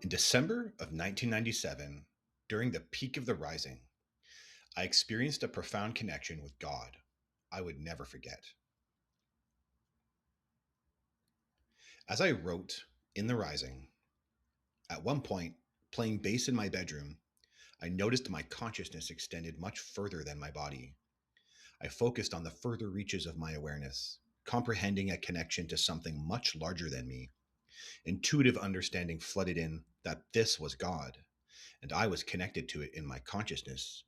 In December of 1997, during the peak of the rising, I experienced a profound connection with God I would never forget. As I wrote in the rising, at one point, playing bass in my bedroom, I noticed my consciousness extended much further than my body. I focused on the further reaches of my awareness, comprehending a connection to something much larger than me. Intuitive understanding flooded in that this was God, and I was connected to it in my consciousness.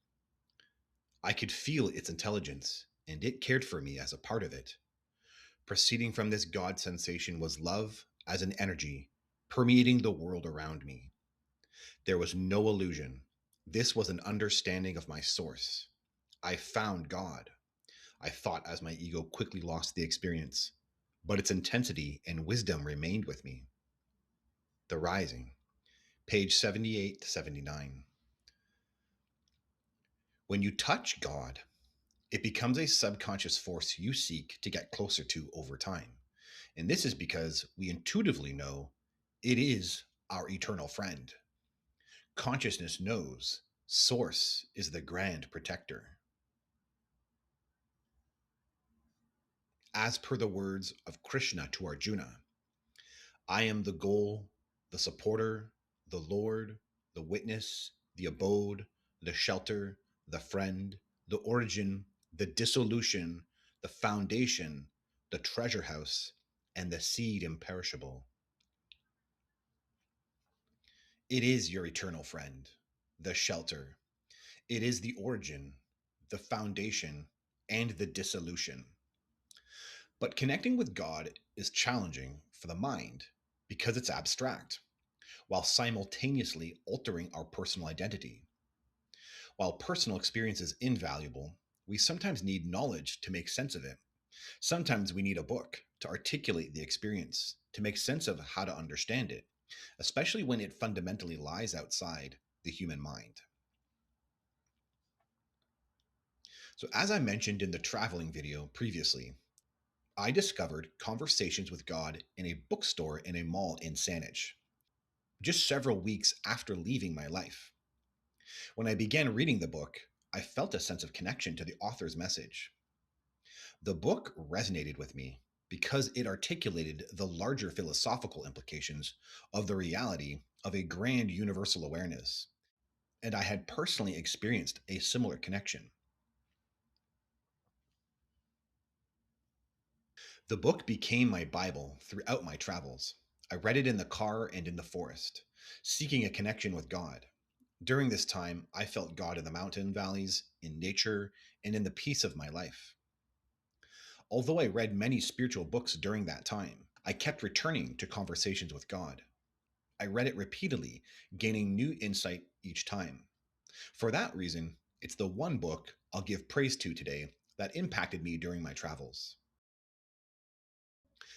I could feel its intelligence, and it cared for me as a part of it. Proceeding from this God sensation was love as an energy permeating the world around me. There was no illusion. This was an understanding of my source. I found God, I thought as my ego quickly lost the experience, but its intensity and wisdom remained with me. The Rising, page 78 to 79. When you touch God, it becomes a subconscious force you seek to get closer to over time. And this is because we intuitively know it is our eternal friend. Consciousness knows Source is the grand protector. As per the words of Krishna to Arjuna, I am the goal, the supporter, the Lord, the witness, the abode, the shelter, the friend, the origin, the dissolution, the foundation, the treasure house, and the seed imperishable. It is your eternal friend, the shelter. It is the origin, the foundation, and the dissolution. But connecting with God is challenging for the mind because it's abstract, while simultaneously altering our personal identity. While personal experience is invaluable, we sometimes need knowledge to make sense of it. Sometimes we need a book to articulate the experience, to make sense of how to understand it, especially when it fundamentally lies outside the human mind. So, as I mentioned in the traveling video previously, I discovered Conversations with God in a bookstore in a mall in Saanich, just several weeks after leaving my life. When I began reading the book, I felt a sense of connection to the author's message. The book resonated with me because it articulated the larger philosophical implications of the reality of a grand universal awareness, and I had personally experienced a similar connection. The book became my Bible throughout my travels. I read it in the car and in the forest, seeking a connection with God. During this time, I felt God in the mountain valleys, in nature, and in the peace of my life. Although I read many spiritual books during that time, I kept returning to Conversations with God. I read it repeatedly, gaining new insight each time. For that reason, it's the one book I'll give praise to today that impacted me during my travels.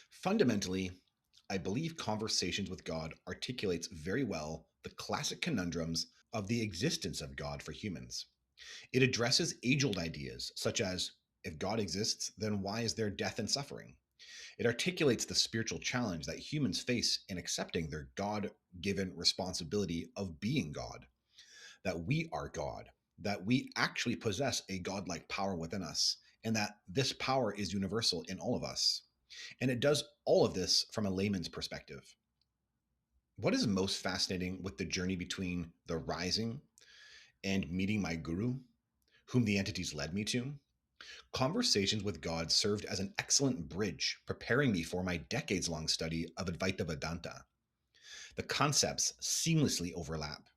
Fundamentally, I believe Conversations with God articulates very well the classic conundrums of the existence of God for humans. It addresses age old ideas such as if God exists, then why is there death and suffering? It articulates the spiritual challenge that humans face in accepting their God given responsibility of being God, that we are God, that we actually possess a godlike power within us, and that this power is universal in all of us. And it does all of this from a layman's perspective. What is most fascinating with the journey between the rising and meeting my guru, whom the entities led me to? Conversations with God served as an excellent bridge, preparing me for my decades long study of Advaita Vedanta. The concepts seamlessly overlap.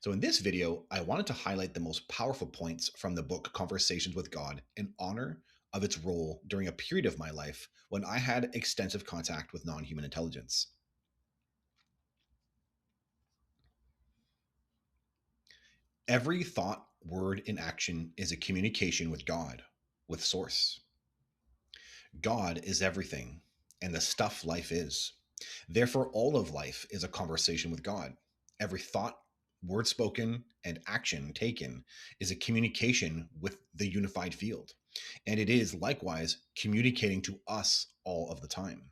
So, in this video, I wanted to highlight the most powerful points from the book Conversations with God in honor of its role during a period of my life when I had extensive contact with non human intelligence. Every thought, word, and action is a communication with God, with Source. God is everything, and the stuff life is. Therefore, all of life is a conversation with God. Every thought, word spoken, and action taken is a communication with the unified field. And it is likewise communicating to us all of the time.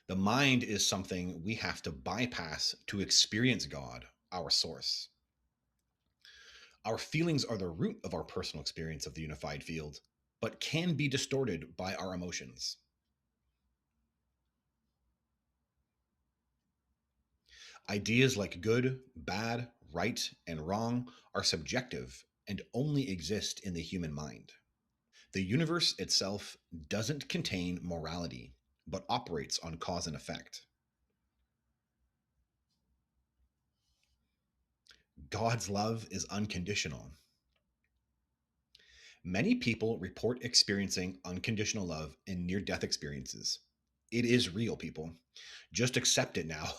The mind is something we have to bypass to experience God, our source. Our feelings are the root of our personal experience of the unified field, but can be distorted by our emotions. Ideas like good, bad, right, and wrong are subjective and only exist in the human mind. The universe itself doesn't contain morality, but operates on cause and effect. God's love is unconditional. Many people report experiencing unconditional love in near death experiences. It is real, people. Just accept it now.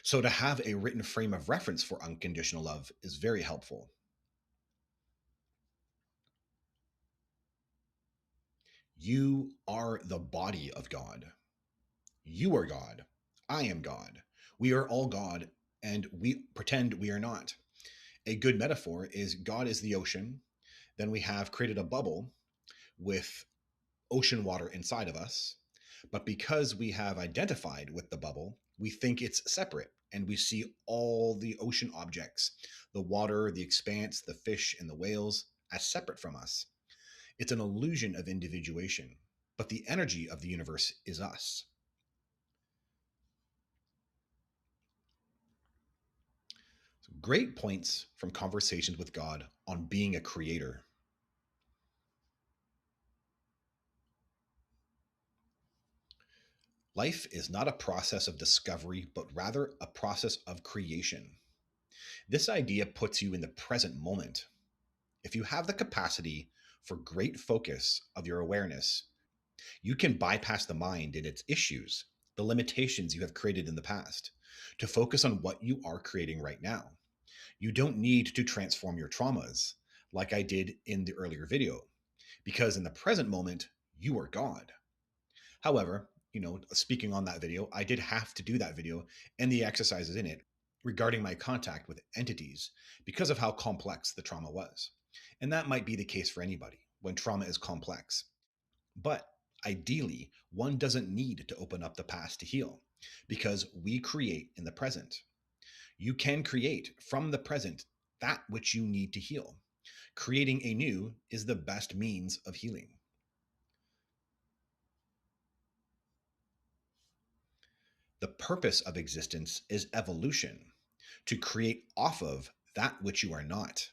So, to have a written frame of reference for unconditional love is very helpful. You are the body of God. You are God. I am God. We are all God, and we pretend we are not. A good metaphor is God is the ocean. Then we have created a bubble with ocean water inside of us. But because we have identified with the bubble, we think it's separate and we see all the ocean objects, the water, the expanse, the fish, and the whales as separate from us. It's an illusion of individuation, but the energy of the universe is us. So great points from conversations with God on being a creator. Life is not a process of discovery, but rather a process of creation. This idea puts you in the present moment. If you have the capacity for great focus of your awareness, you can bypass the mind and its issues, the limitations you have created in the past, to focus on what you are creating right now. You don't need to transform your traumas like I did in the earlier video, because in the present moment, you are God. However, speaking on that video, I did have to do that video and the exercises in it regarding my contact with entities because of how complex the trauma was. And that might be the case for anybody when trauma is complex. But ideally, one doesn't need to open up the past to heal because we create in the present. You can create from the present that which you need to heal. Creating anew is the best means of healing. The purpose of existence is evolution, to create off of that which you are not.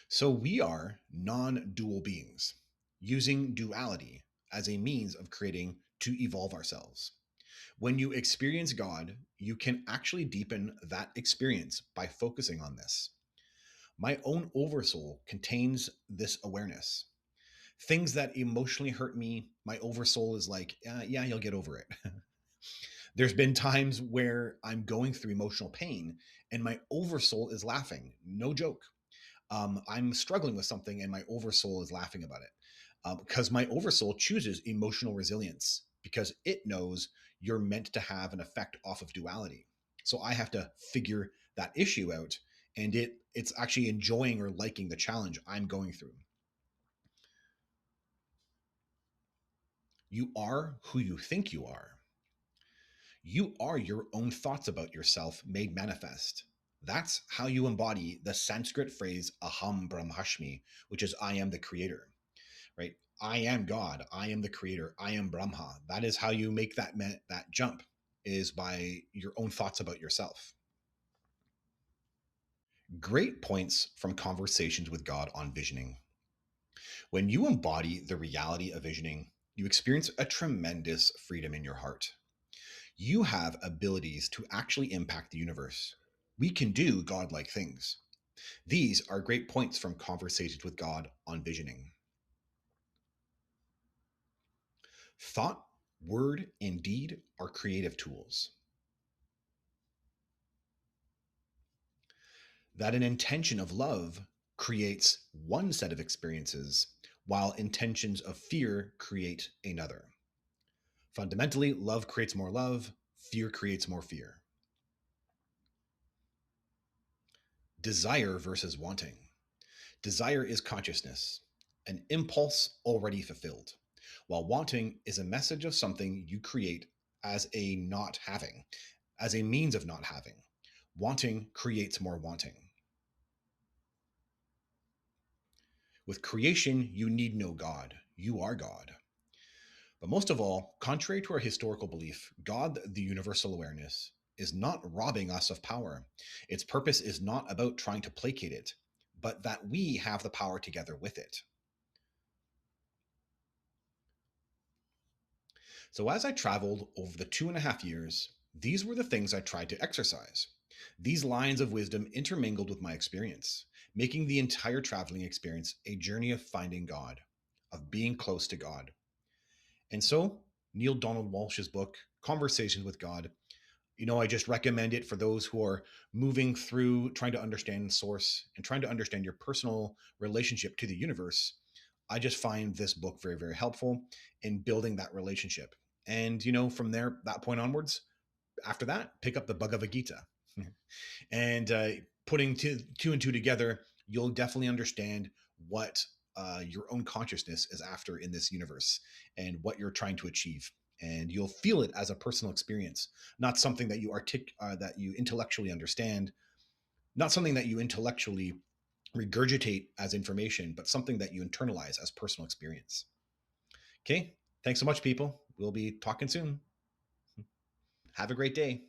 So we are non dual beings, using duality as a means of creating to evolve ourselves. When you experience God, you can actually deepen that experience by focusing on this. My own oversoul contains this awareness. Things that emotionally hurt me, my oversoul is like, yeah, you'll get over it. There's been times where I'm going through emotional pain and my oversoul is laughing. No joke. I'm struggling with something and my oversoul is laughing about it because my oversoul chooses emotional resilience because it knows you're meant to have an effect off of duality. So I have to figure that issue out, and it's actually enjoying or liking the challenge I'm going through. You are who you think you are. You are your own thoughts about yourself made manifest. That's how you embody the Sanskrit phrase aham brahmashmi, which is I am the creator, right? I am God. I am the creator. I am Brahma. That is how you make that jump, is by your own thoughts about yourself. Great points from conversations with God on visioning. When you embody the reality of visioning, you experience a tremendous freedom in your heart. You have abilities to actually impact the universe. We can do godlike things. These are great points from conversations with God on visioning. Thought, word, and deed are creative tools. That an intention of love creates one set of experiences, while intentions of fear create another. Fundamentally, love creates more love, fear creates more fear. Desire versus wanting. Desire is consciousness, an impulse already fulfilled. while wanting is a message of something you create as a not having, as a means of not having. Wanting creates more wanting. With creation, you need no God. You are God. But most of all, contrary to our historical belief, God, the universal awareness, is not robbing us of power. Its purpose is not about trying to placate it, but that we have the power together with it. So, as I traveled over the 2.5 years, these were the things I tried to exercise. These lines of wisdom intermingled with my experience, making the entire traveling experience a journey of finding God, of being close to God. And so, Neil Donald Walsh's book, Conversations with God, I just recommend it for those who are moving through trying to understand source and trying to understand your personal relationship to the universe. I just find this book very, very helpful in building that relationship. And, from there, that point onwards, after that, pick up the Bhagavad Gita. And putting two and two together, you'll definitely understand what your own consciousness is after in this universe and what you're trying to achieve. And you'll feel it as a personal experience, not something that that you intellectually understand, not something that you intellectually regurgitate as information, but something that you internalize as personal experience. Okay, thanks so much, people. We'll be talking soon. Have a great day.